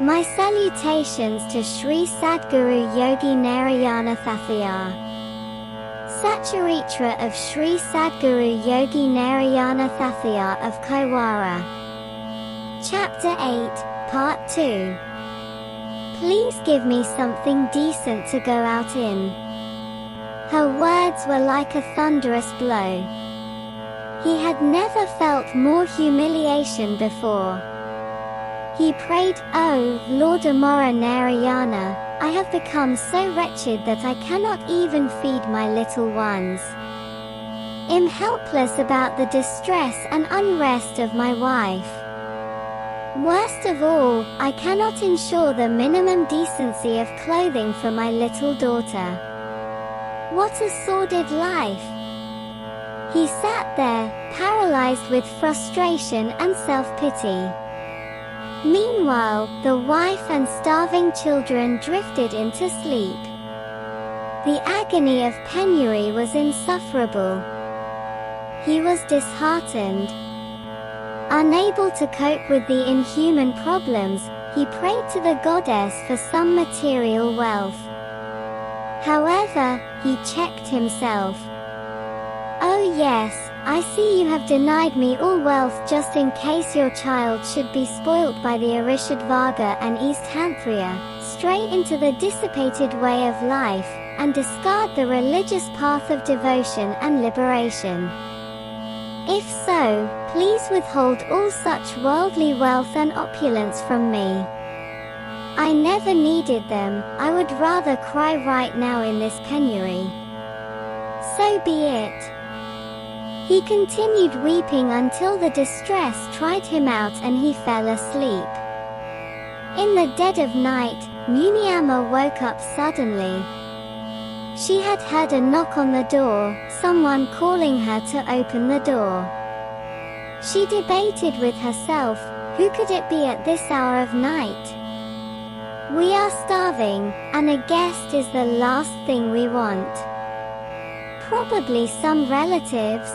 My salutations to Shri Sadguru Yogi Nareyana Thathaya. Satcharitra of Shri Sadguru Yogi Nareyana Thathaya of Kaiwara. Chapter 8, Part 2. Please give me something decent to go out in. Her words were like a thunderous blow. He had never felt more humiliation before. He prayed, "Oh, Lord Amora Narayana, I have become so wretched that I cannot even feed my little ones. I'm helpless about the distress and unrest of my wife. Worst of all, I cannot ensure the minimum decency of clothing for my little daughter. What a sordid life." He sat there, paralyzed with frustration and self-pity. Meanwhile, the wife and starving children drifted into sleep. The agony of penury was insufferable. He was disheartened. Unable to cope with the inhuman problems, he prayed to the goddess for some material wealth. However, he checked himself. "Oh yes, I see you have denied me all wealth just in case your child should be spoilt by the Arishadvarga and East Hanthria, stray into the dissipated way of life, and discard the religious path of devotion and liberation. If so, please withhold all such worldly wealth and opulence from me. I never needed them, I would rather cry right now in this penury." So be it. He continued weeping until the distress tried him out and he fell asleep. In the dead of night, Muniamma woke up suddenly. She had heard a knock on the door, someone calling her to open the door. She debated with herself, who could it be at this hour of night? We are starving, and a guest is the last thing we want. Probably some relatives.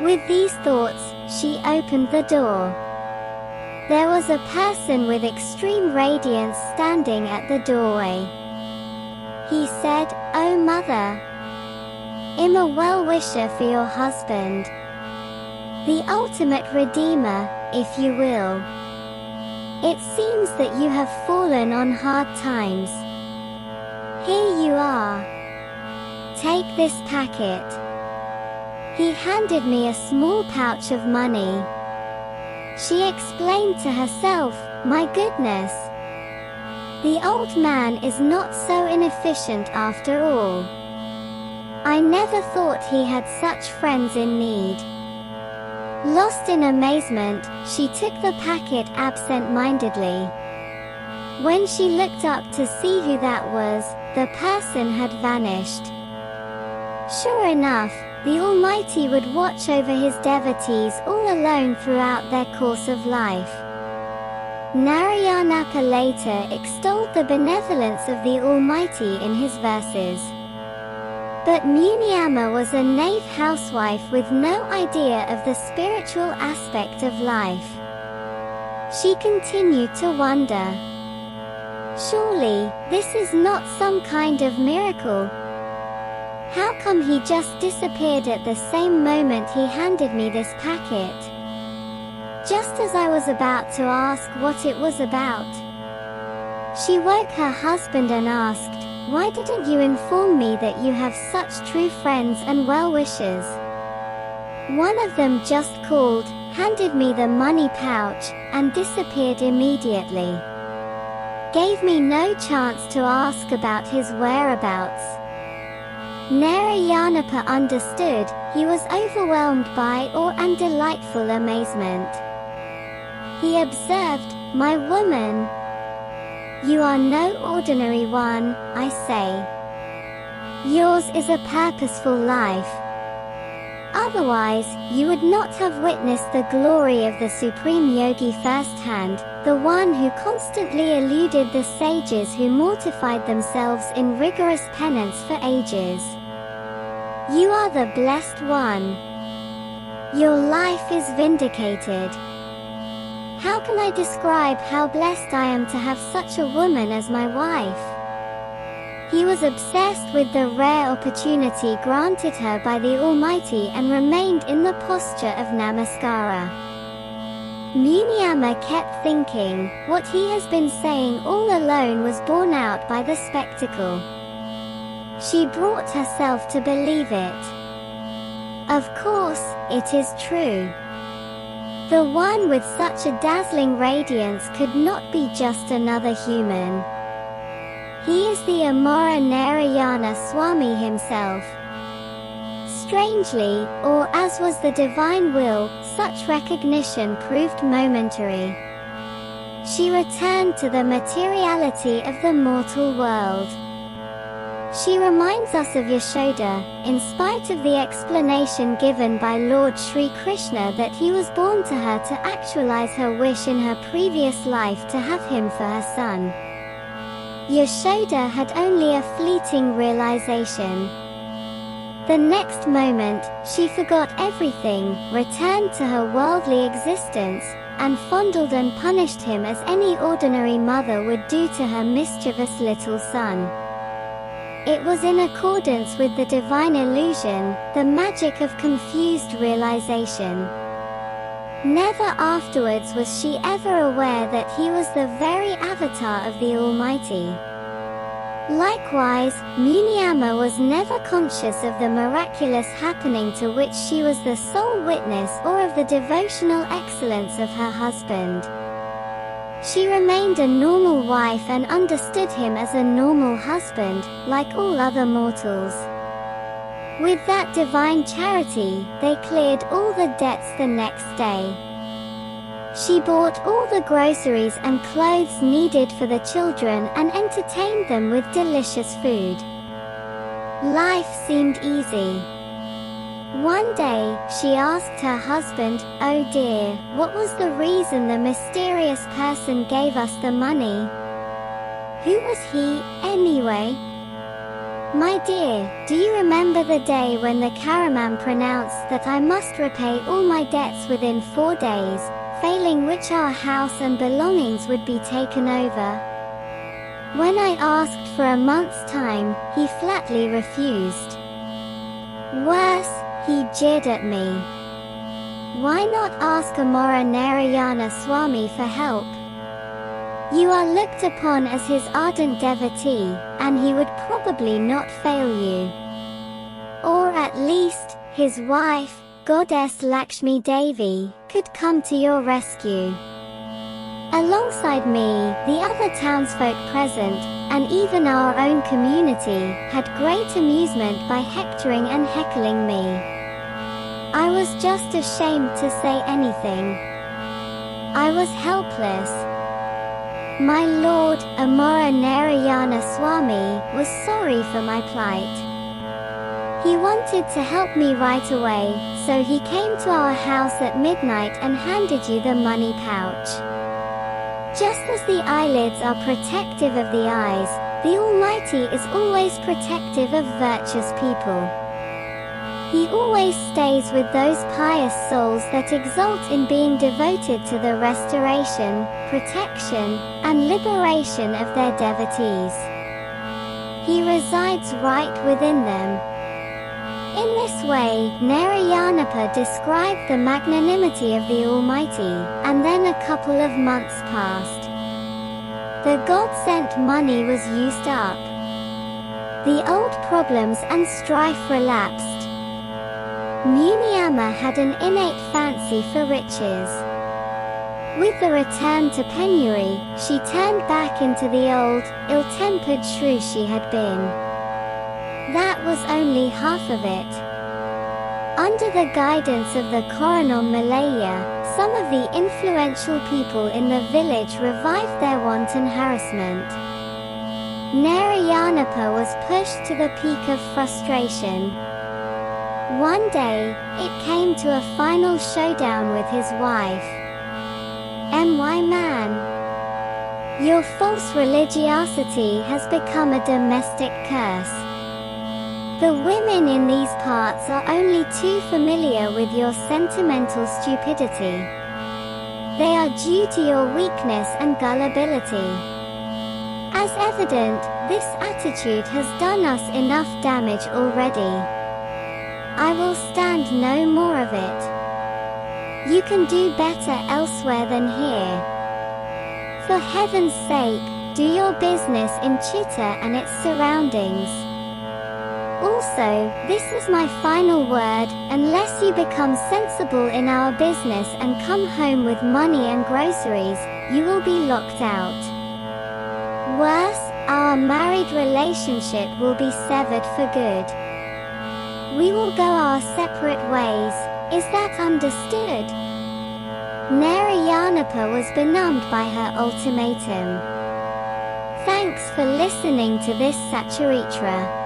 With these thoughts, she opened the door. There was a person with extreme radiance standing at the doorway. He said, "Oh mother, I'm a well-wisher for your husband. The ultimate redeemer, if you will. It seems that you have fallen on hard times. Here you are. Take this packet." He handed me a small pouch of money. She explained to herself, "My goodness. The old man is not so inefficient after all. I never thought he had such friends in need." Lost in amazement, she took the packet absent-mindedly. When she looked up to see who that was, the person had vanished. Sure enough, the Almighty would watch over his devotees all alone throughout their course of life. Narayana later extolled the benevolence of the Almighty in his verses. But Muniamma was a knave housewife with no idea of the spiritual aspect of life. She continued to wonder. Surely, this is not some kind of miracle. How come he just disappeared at the same moment he handed me this packet? Just as I was about to ask what it was about. She woke her husband and asked, "Why didn't you inform me that you have such true friends and well-wishers?" One of them just called, handed me the money pouch, and disappeared immediately. Gave me no chance to ask about his whereabouts. Narayanapa understood, he was overwhelmed by awe and delightful amazement. He observed, "My woman, you are no ordinary one, I say. Yours is a purposeful life. Otherwise, you would not have witnessed the glory of the Supreme Yogi firsthand, the one who constantly eluded the sages who mortified themselves in rigorous penance for ages. You are the blessed one. Your life is vindicated. How can I describe how blessed I am to have such a woman as my wife? He was obsessed with the rare opportunity granted her by the Almighty and remained in the posture of namaskara. Munyama kept thinking, what he has been saying all alone was borne out by the spectacle. She brought herself to believe it. Of course, it is true. The one with such a dazzling radiance could not be just another human. He is the Amara Narayana Swami himself. Strangely, or as was the divine will, such recognition proved momentary. She returned to the materiality of the mortal world. She reminds us of Yashoda, in spite of the explanation given by Lord Shri Krishna that he was born to her to actualize her wish in her previous life to have him for her son. Yashoda had only a fleeting realization. The next moment, she forgot everything, returned to her worldly existence, and fondled and punished him as any ordinary mother would do to her mischievous little son. It was in accordance with the divine illusion, the magic of confused realization. Never afterwards was she ever aware that he was the very avatar of the Almighty. Likewise, Munyama was never conscious of the miraculous happening to which she was the sole witness or of the devotional excellence of her husband. She remained a normal wife and understood him as a normal husband, like all other mortals. With that divine charity, they cleared all the debts the next day. She bought all the groceries and clothes needed for the children and entertained them with delicious food. Life seemed easy. One day, she asked her husband, "Oh dear, what was the reason the mysterious person gave us the money? Who was he, anyway? My dear, do you remember the day when the Karaman pronounced that I must repay all my debts within 4 days, failing which our house and belongings would be taken over? When I asked for a month's time, he flatly refused. Worse, he jeered at me. Why not ask Amara Narayana Swami for help? You are looked upon as his ardent devotee, and he would probably not fail you. Or at least, his wife, Goddess Lakshmi Devi, could come to your rescue." Alongside me, the other townsfolk present, and even our own community, had great amusement by hectoring and heckling me. I was just ashamed to say anything. I was helpless. My lord, Amara Narayana Swami, was sorry for my plight. He wanted to help me right away, so he came to our house at midnight and handed you the money pouch. Just as the eyelids are protective of the eyes, the Almighty is always protective of virtuous people. He always stays with those pious souls that exult in being devoted to the restoration, protection, and liberation of their devotees. He resides right within them. In this way, Narayanapa described the magnanimity of the Almighty, and then a couple of months passed. The God-sent money was used up. The old problems and strife relapsed. Munyama had an innate fancy for riches. With the return to penury, she turned back into the old, ill-tempered shrew she had been. That was only half of it. Under the guidance of the Coronel Malaya, some of the influential people in the village revived their wanton harassment. Narayanapa was pushed to the peak of frustration. One day, it came to a final showdown with his wife. "My man, your false religiosity has become a domestic curse. The women in these parts are only too familiar with your sentimental stupidity. They are due to your weakness and gullibility. As evident, this attitude has done us enough damage already. I will stand no more of it. You can do better elsewhere than here. For heaven's sake, do your business in Chitta and its surroundings. Also, this is my final word, unless you become sensible in our business and come home with money and groceries, you will be locked out. Worse, our married relationship will be severed for good. We will go our separate ways. Is that understood? Nareyana was benumbed by her ultimatum. Thanks for listening to this satcharitra.